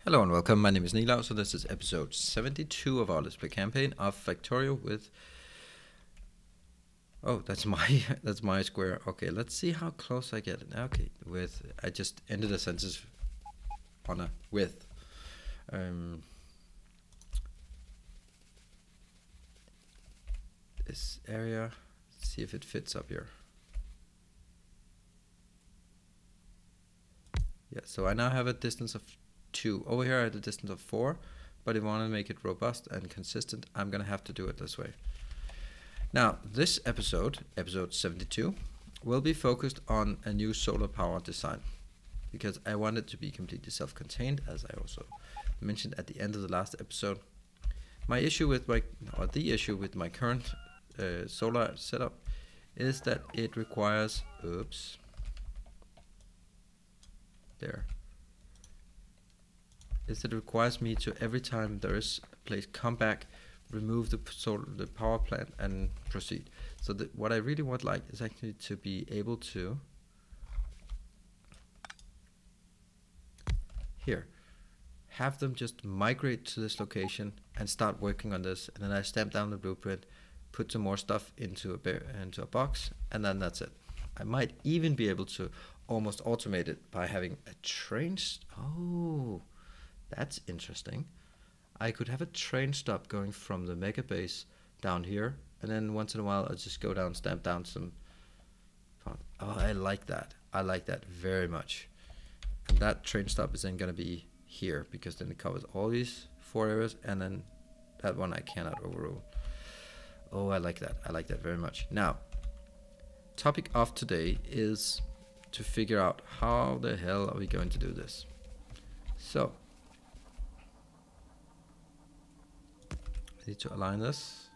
Hello and welcome, my name is Nilaus, so this is episode 72 of our Let's Play campaign of Factorio with... Oh, that's my square. Okay, let's see how close I get. Okay, I just ended a sentence on a with. This area, let's see if it fits up here. Yeah, so I now have a distance of 2. Over here I had a distance of 4, but if I want to make it robust and consistent, I'm going to have to do it this way. Now, this episode 72, will be focused on a new solar power design, because I want it to be completely self-contained, as I also mentioned at the end of the last episode. The issue with my current solar setup is that it requires, it requires me to, every time there is a place, come back, remove the power plant and proceed. So what I really want is actually to be able to have them just migrate to this location and start working on this, and then I stamp down the blueprint, put some more stuff into a box, and then that's it. I might even be able to almost automate it by having a train. Oh, that's interesting. I could have a train stop going from the mega base down here, and then once in a while I'll just go down, stamp down some. Oh, I like that. I like that very much. And that train stop is then going to be here, because then it covers all these 4 areas, and then that one I cannot overrule. Oh, I like that. I like that very much. Now, topic of today is to figure out how the hell are we going to do this. So, I need to align this.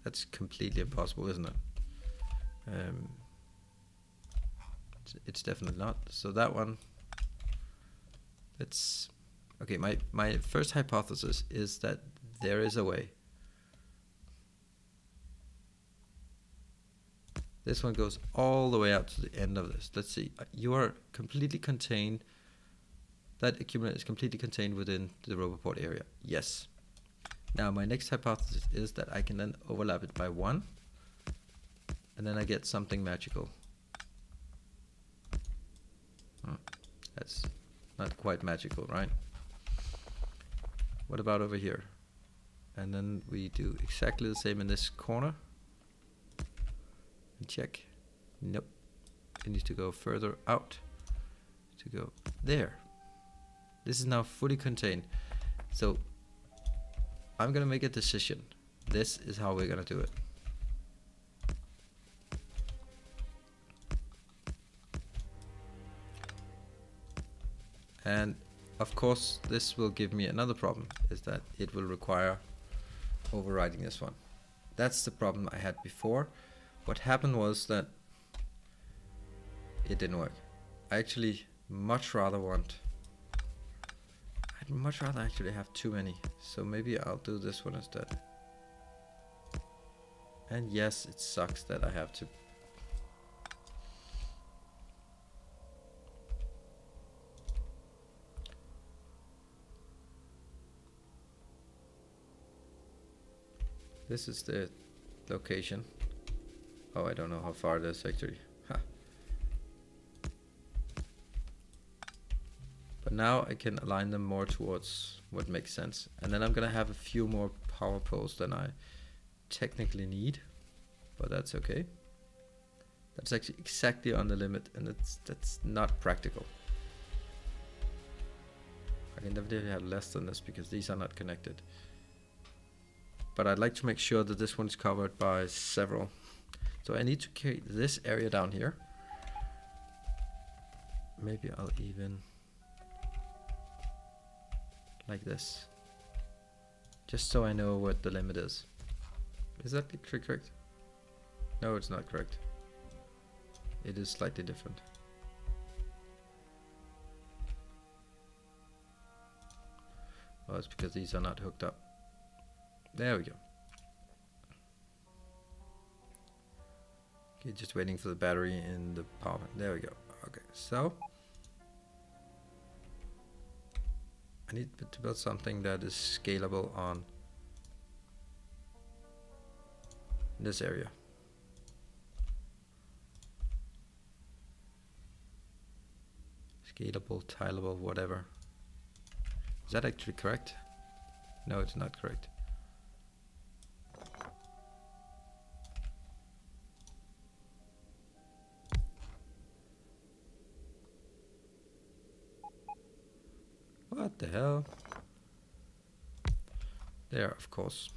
That's completely impossible, isn't it? It's definitely not. So that one, that's okay. My first hypothesis is that there is a way. This one goes all the way out to the end of this. Let's see. You are completely contained. That accumulator is completely contained within the roboport area. Yes. Now my next hypothesis is that I can then overlap it by 1, and then I get something magical. That's not quite magical, right? What about over here? And then we do exactly the same in this corner. And check. Nope. It needs to go further out to go there. This is now fully contained. So I'm gonna make a decision. This is how we're gonna do it. And of course this will give me another problem, is that it will require overriding this one. That's the problem I had before. What happened was that it didn't work. I actually much rather actually have too many, so maybe I'll do this one instead. And yes, it sucks that I have to. This is the location. Oh, I don't know how far it is actually. But now I can align them more towards what makes sense. And then I'm gonna have a few more power poles than I technically need, but that's okay. That's actually exactly on the limit, and that's not practical. I can definitely have less than this because these are not connected. But I'd like to make sure that this one is covered by several. So I need to carry this area down here. Maybe I'll even like this, just so I know what the limit is. Is that correct? No, it's not correct. It is slightly different. Well, it's because these are not hooked up. There we go. Okay, just waiting for the battery in the power. There we go. Okay, so I need to build something that is scalable on this area. Scalable, tileable, whatever. Is that actually correct? No, it's not correct. What the hell? There, of course.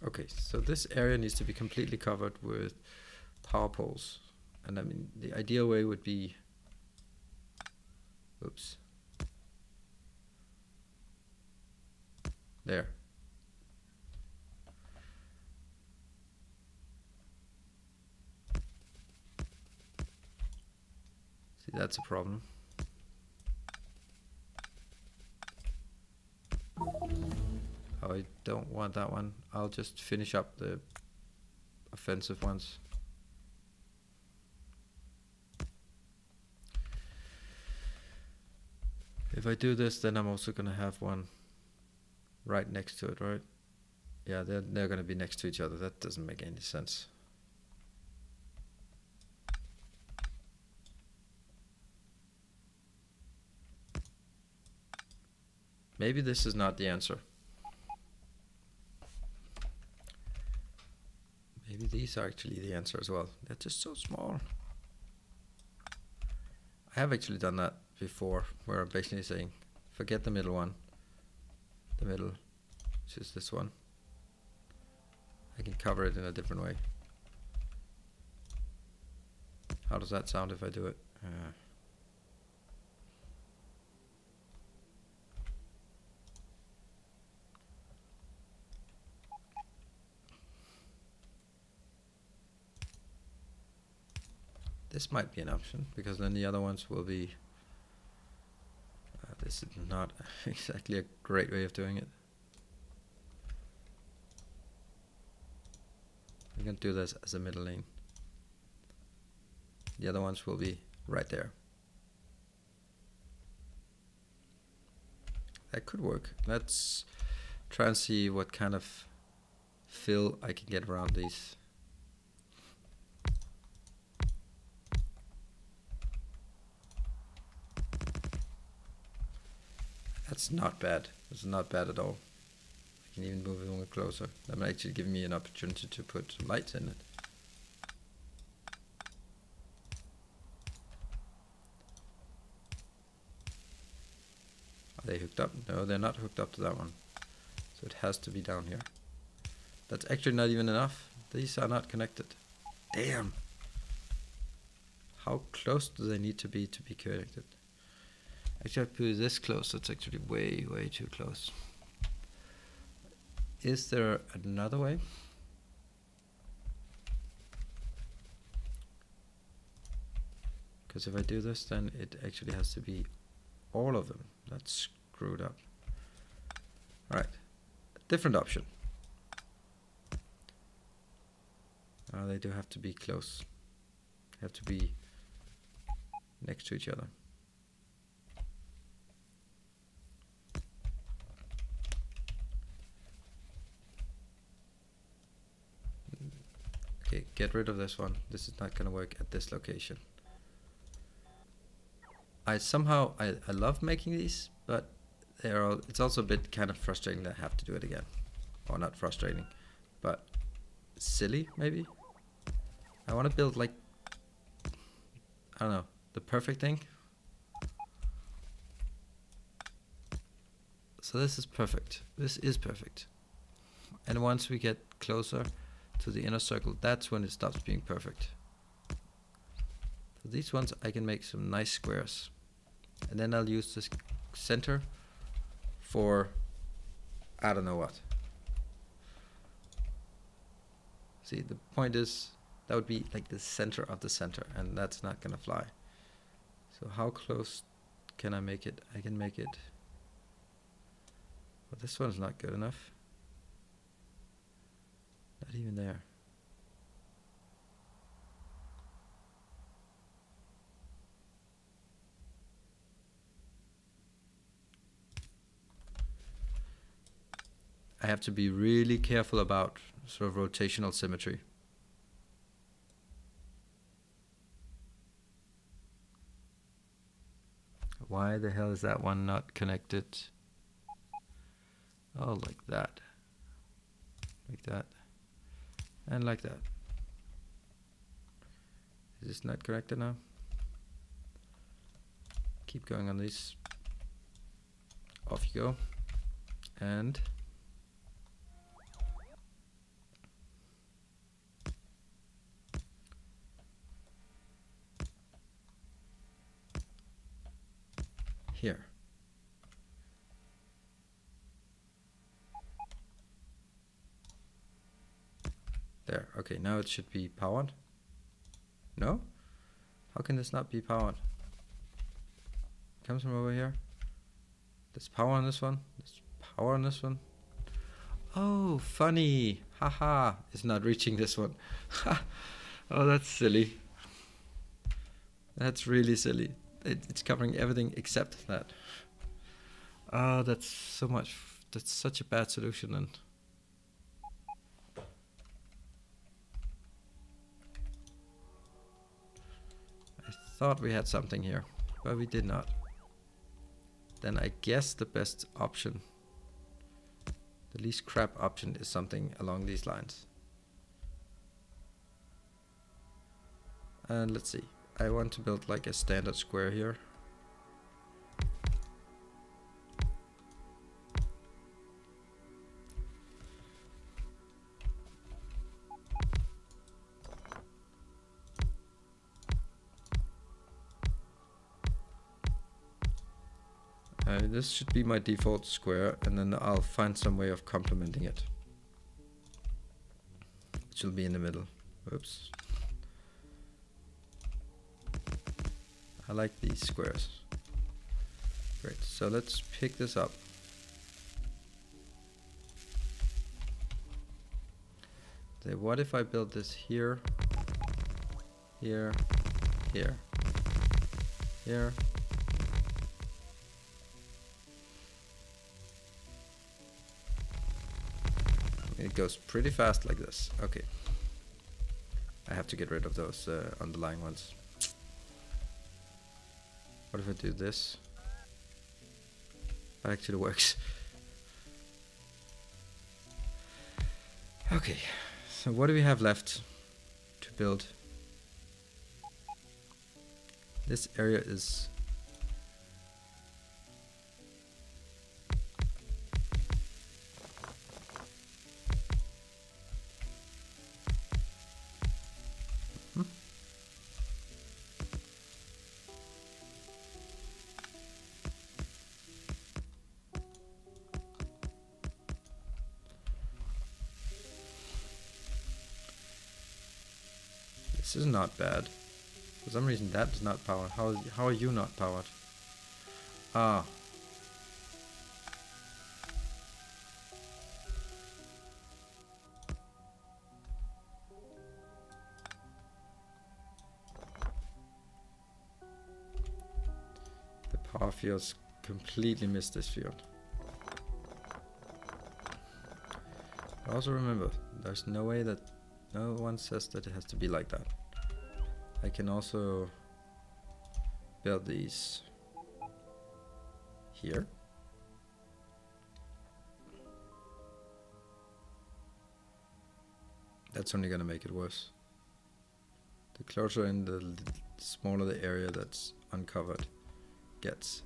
Okay, so this area needs to be completely covered with power poles. And I mean, the ideal way would be, oops, there. See, that's a problem. Oh, I don't want that one. I'll just finish up the offensive ones. If I do this, then I'm also gonna have one right next to it, right? Yeah, they're gonna be next to each other. That doesn't make any sense. Maybe this is not the answer. Maybe these are actually the answer as well. They're just so small. I have actually done that before, where I'm basically saying, forget the middle one. The middle, which is this one. I can cover it in a different way. How does that sound if I do it? This might be an option, because then the other ones will be... this is not exactly a great way of doing it. We can do this as a middle lane. The other ones will be right there. That could work. Let's try and see what kind of fill I can get around these. That's not bad. It's not bad at all. I can even move it a little closer. That might actually give me an opportunity to put lights in it. Are they hooked up? No, they're not hooked up to that one. So it has to be down here. That's actually not even enough. These are not connected. Damn! How close do they need to be connected? Actually, I put this close. That's actually way, way too close. Is there another way? Because if I do this, then it actually has to be all of them. That's screwed up. Alright, different option. They do have to be close. They have to be next to each other. Okay, get rid of this one. This is not going to work at this location. I love making these, but it's also a bit kind of frustrating that I have to do it again. Or not frustrating, but silly maybe. I want to build like, I don't know, the perfect thing. So this is perfect. This is perfect. And once we get closer to the inner circle, that's when it stops being perfect. So these ones I can make some nice squares. And then I'll use this center for I don't know what. See, the point is that would be like the center of the center, and that's not gonna fly. So how close can I make it? I can make it. Well, this one's not good enough. Not even there. I have to be really careful about sort of rotational symmetry. Why the hell is that one not connected? Oh, like that. Like that. And like that. Is this not connected now? Keep going on these. Off you go. And here. There. Okay, now it should be powered. No? How can this not be powered? Comes from over here. There's power on this one. There's power on this one. Oh, funny. Haha. It's not reaching this one. Oh, that's silly. That's really silly. It's covering everything except that. Oh, that's so much. That's such a bad solution then. I thought we had something here, but we did not. Then I guess the best option, the least crap option, is something along these lines. And let's see. I want to build like a standard square here. This should be my default square, and then I'll find some way of complementing it, which will be in the middle. Oops. I like these squares. Great, so let's pick this up. So what if I build this here, here, here, here? It goes pretty fast like this. Okay. I have to get rid of those underlying ones. What if I do this? That actually works. Okay. So what do we have left to build? This area is this is not bad. For some reason that is not powered. How are you not powered? Ah. The power fields completely missed this field. Also remember, there's no way that no one says that it has to be like that. I can also build these here. That's only gonna make it worse. The closer and the smaller the area that's uncovered gets.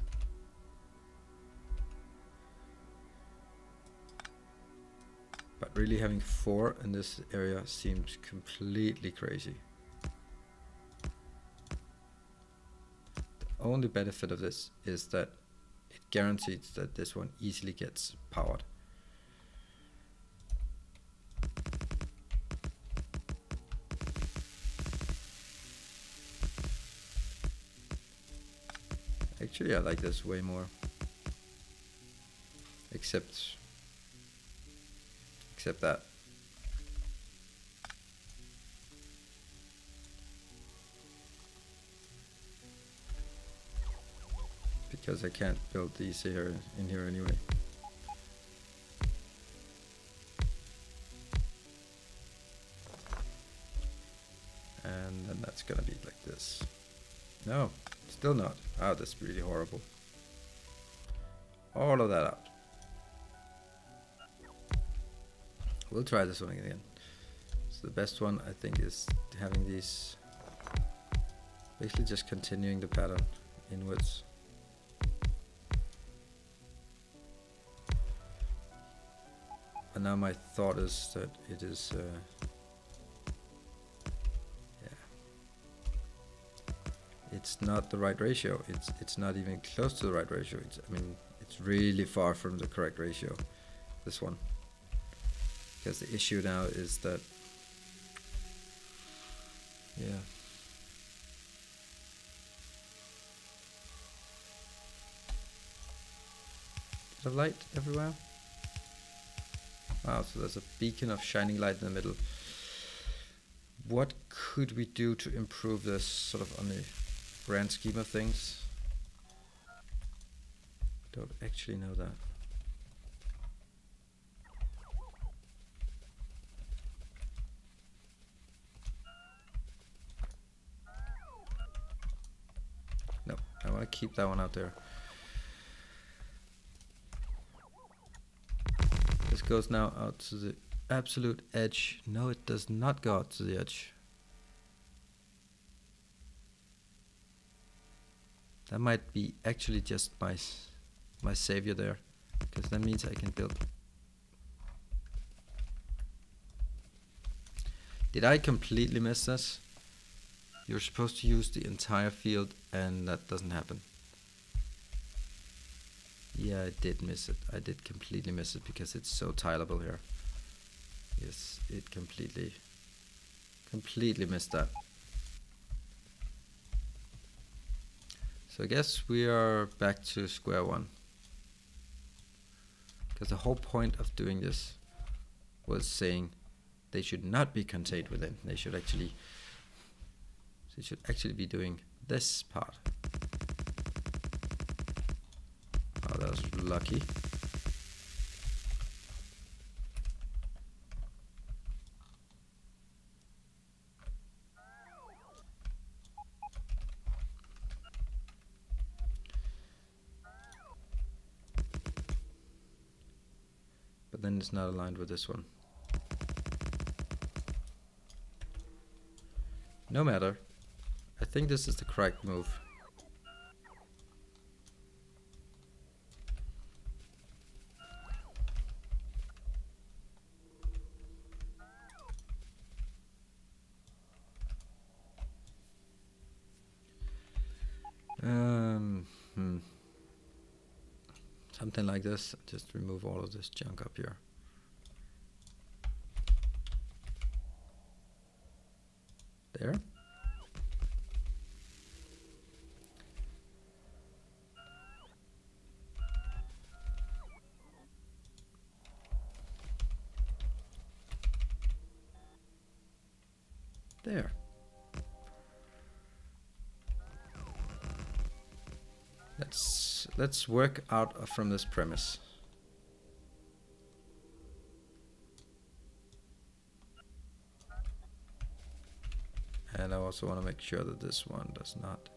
But really having 4 in this area seems completely crazy. The only benefit of this is that it guarantees that this one easily gets powered. Actually, I like this way more. Except that. Because I can't build these here in here anyway. it's gonna be like this. No, still not. Oh, that's really horrible. All of that out. We'll try this one again. So the best one, I think, is having these, basically just continuing the pattern inwards. And now my thought is that it is, it's not the right ratio. It's not even close to the right ratio. I mean, it's really far from the correct ratio, this one. Because the issue now is that, yeah. Bit of light everywhere. Wow, so there's a beacon of shining light in the middle. What could we do to improve this sort of on the grand scheme of things? Don't actually know that. No, I want to keep that one out there. This goes now out to the absolute edge. No, it does not go out to the edge. That might be actually just my savior there, because that means I can build. Did I completely miss this? You're supposed to use the entire field, and that doesn't happen. Yeah, I did miss it. I did completely miss it because it's so tileable here. Yes, it completely missed that. So I guess we are back to square one. Because the whole point of doing this was saying they should not be contained within. They should actually be doing this part. Oh, that was lucky. But then it's not aligned with this one. No matter. I think this is the correct move. Something like this. Just remove all of this junk up here. There. There. Let's work out from this premise. And I also want to make sure that this one does not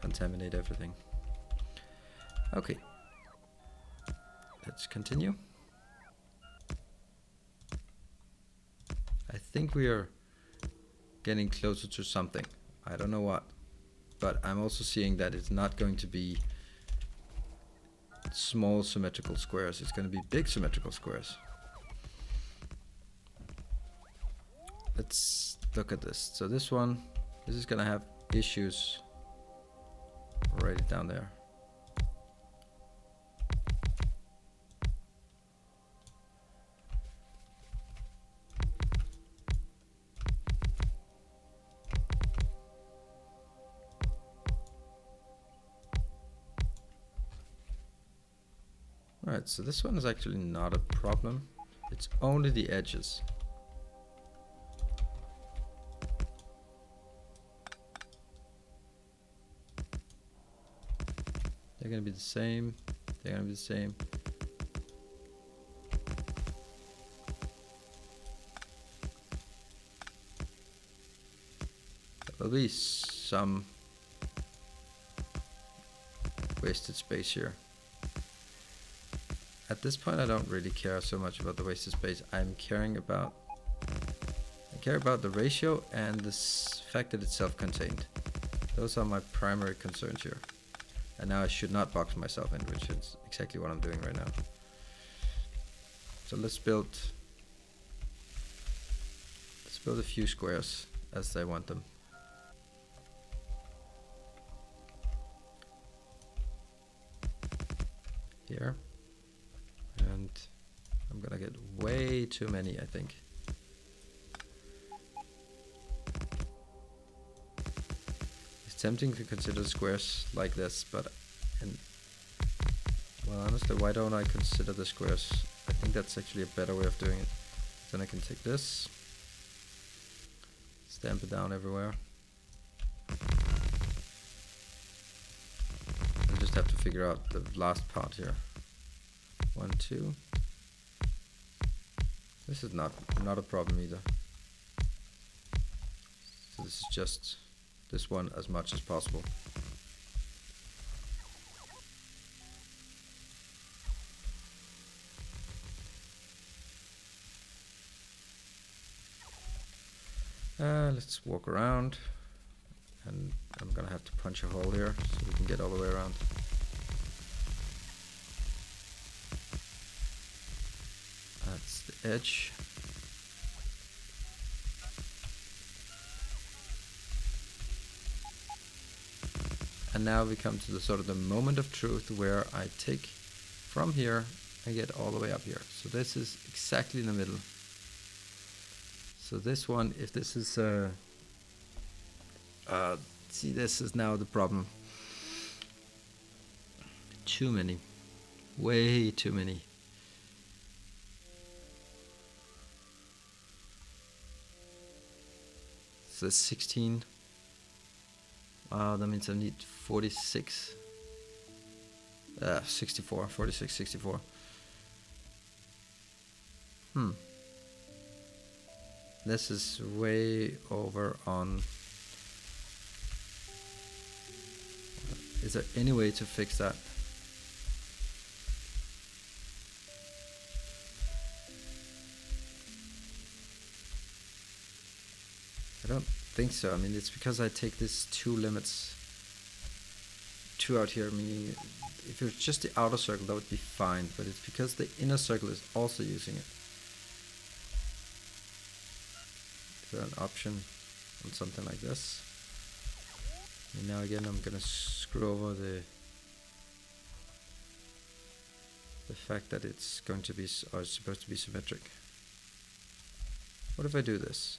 contaminate everything. Okay. Let's continue. I think we are getting closer to something. I don't know what. But I'm also seeing that it's not going to be small symmetrical squares. It's going to be big symmetrical squares. Let's look at this. So this one, this is going to have issues right down there. Alright, so this one is actually not a problem. It's only the edges. They're going to be the same. They're going to be the same. There'll be some wasted space here. At this point I don't really care so much about the wasted space. I care about the ratio and the fact that it's self-contained. Those are my primary concerns here. And now I should not box myself in, which is exactly what I'm doing right now. So let's build a few squares as I want them. Here. And I'm gonna get way too many, I think. It's tempting to consider squares like this, but well, honestly, why don't I consider the squares? I think that's actually a better way of doing it. Then I can take this, stamp it down everywhere. I just have to figure out the last part here. 1, 2. This is not a problem either. So this is just this one as much as possible. Let's walk around, and I'm gonna have to punch a hole here so we can get all the way around. That's the edge. And now we come to the sort of the moment of truth where I take from here and get all the way up here. So this is exactly in the middle. So this one, if this is see, this is now the problem. Too many, way too many. So 16. Wow, that means I need 46. 64, 46, 64. This is way over on. Is there any way to fix that? I don't think so. I mean, it's because I take these two limits, two out here. I mean, if it was just the outer circle, that would be fine, but it's because the inner circle is also using it. Is there an option on something like this? And now again, I'm gonna screw over the fact that it's going to be, or it's supposed to be symmetric. What if I do this?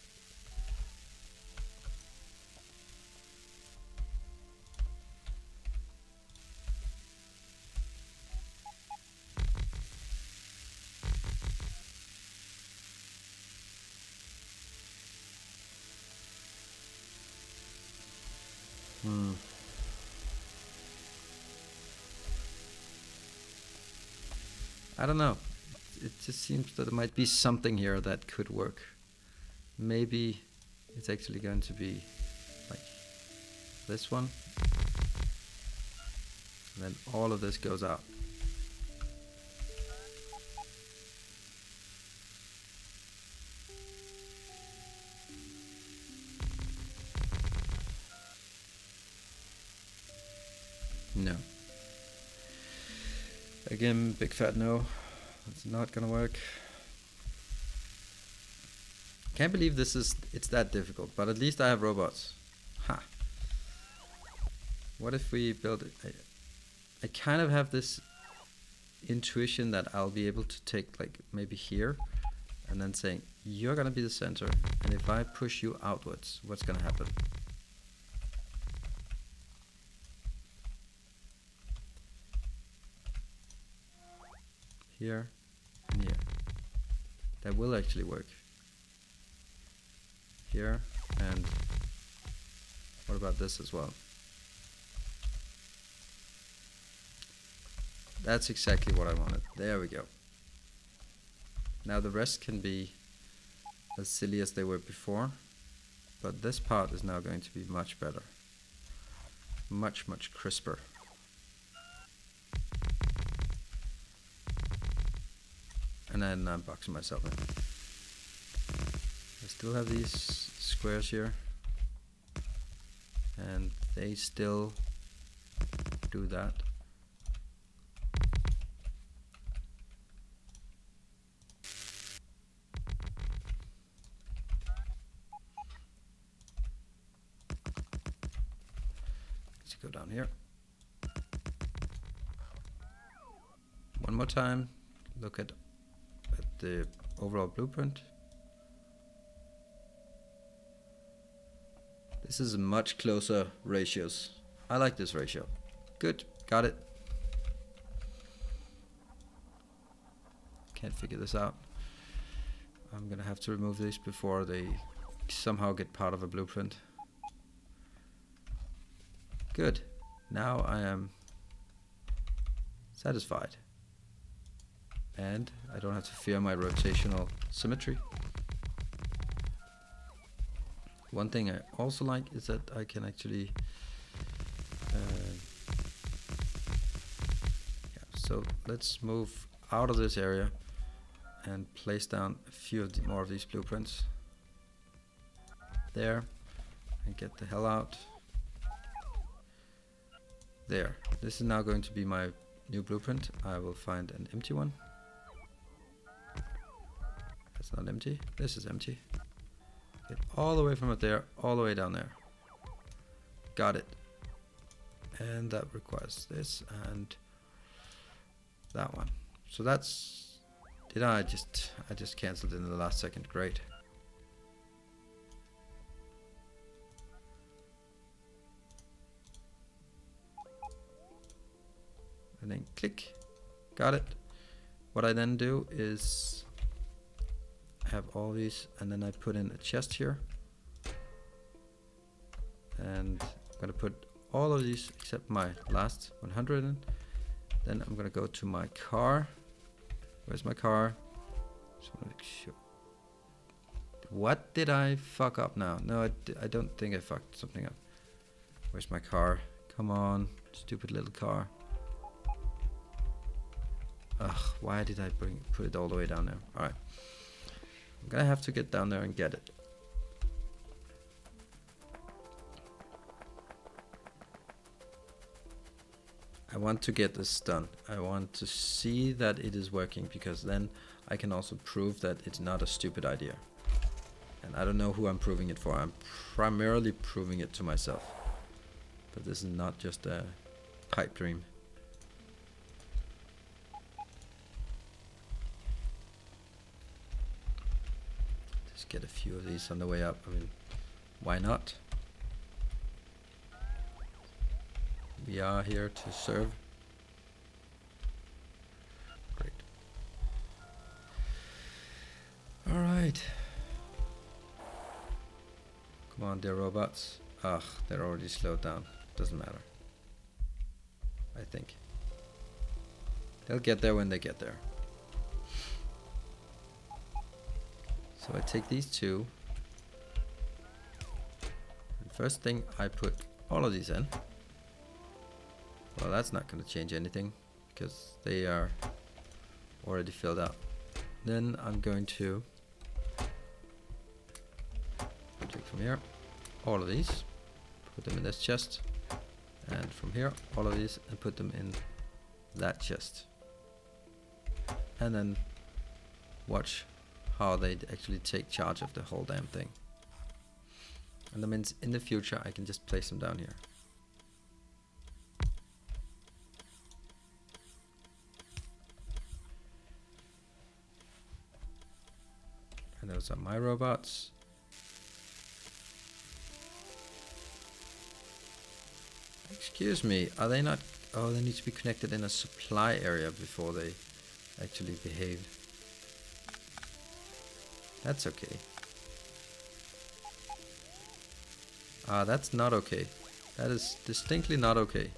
I don't know. It just seems that there might be something here that could work. Maybe it's actually going to be like this one. And then all of this goes out. No. Again, big fat no. It's not gonna work. Can't believe it's that difficult, but at least I have robots. Ha. What if we build it? I kind of have this intuition that I'll be able to take like maybe here and then saying, you're gonna be the center, and if I push you outwards, what's gonna happen? Here and here. That will actually work. Here, and what about this as well? That's exactly what I wanted. There we go. Now the rest can be as silly as they were before. but this part is now going to be much better. Much crisper. And then I'm boxing myself in. I still have these squares here, and they still do that. Let's go down here. One more time, look at the overall blueprint. This is much closer ratios. I like this ratio. Good, got it. Can't figure this out. I'm gonna have to remove these before they somehow get part of a blueprint. Good, now I am satisfied. And I don't have to fear my rotational symmetry. One thing I also like is that I can actually so let's move out of this area and place down a few more of these blueprints there, and get the hell out there. This is now going to be my new blueprint. I will find an empty one. That's not empty. This is empty. Get all the way from up there, all the way down there. Got it. And that requires this and that one. So that's... I just cancelled it in the last second. Great. And then click. Got it. What I then do is have all these, and then I put in a chest here, and I'm gonna put all of these except my last 100 in. Then I'm gonna go to my car. Where's my car? Just wanna make sure. What did I fuck up now? No, I don't think I fucked something up. Where's my car? Come on, stupid little car. Ugh, why did I put it all the way down there? Alright. I'm gonna have to get down there and get it. I want to get this done. I want to see that it is working, because then I can also prove that it's not a stupid idea. And I don't know who I'm proving it for. I'm primarily proving it to myself. But this is not just a pipe dream. Get a few of these on the way up. I mean, why not? We are here to serve. Great. All right. Come on, dear robots. Ugh, they're already slowed down. Doesn't matter. I think. They'll get there when they get there. So I take these two. And first thing, I put all of these in. Well, that's not going to change anything because they are already filled out. Then I'm going to take from here all of these, put them in this chest, and from here all of these and put them in that chest. And then watch how they actually take charge of the whole damn thing. And that means in the future I can just place them down here. And those are my robots. Excuse me, are they not? Oh, they need to be connected in a supply area before they actually behave. That's okay. Ah, that's not okay. That is distinctly not okay.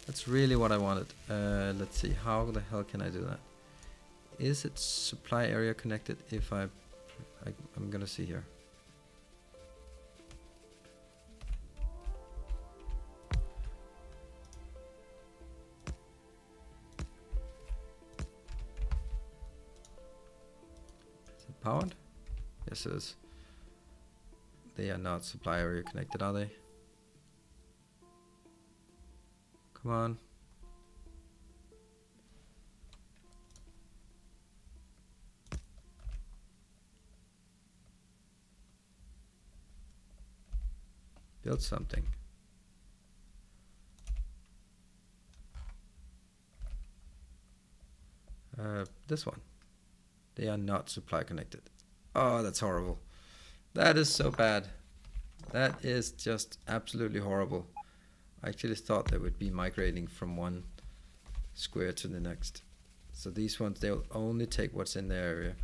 That's really what I wanted. Let's see, how the hell can I do that? Is it supply area connected if I'm gonna see here. powered? Yes, it is. They are not supply area connected, are they? Come on. Build something. This one. They are not supply connected. Oh, that's horrible. That is so bad. That is just absolutely horrible. I actually thought they would be migrating from one square to the next. So these ones, they'll only take what's in their area.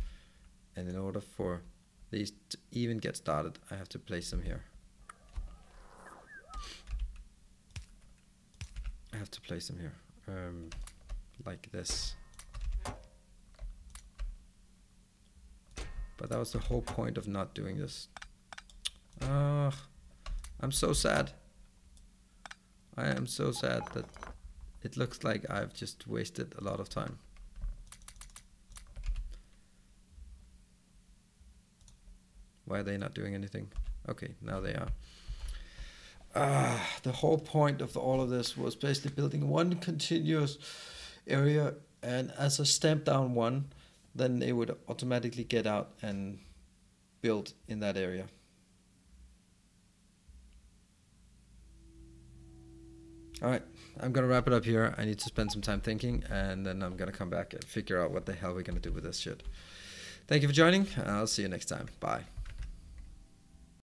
And in order for these to even get started, I have to place them here. I have to place them here. Like this. But that was the whole point of not doing this. I'm so sad. I am so sad that it looks like I've just wasted a lot of time. Why are they not doing anything? Okay, now they are. The whole point of all of this was basically building one continuous area, and as I stamp down one, then they would automatically get out and build in that area. Alright, I'm gonna wrap it up here. I need to spend some time thinking, and then I'm gonna come back and figure out what the hell we're gonna do with this shit. Thank you for joining. I'll see you next time. Bye.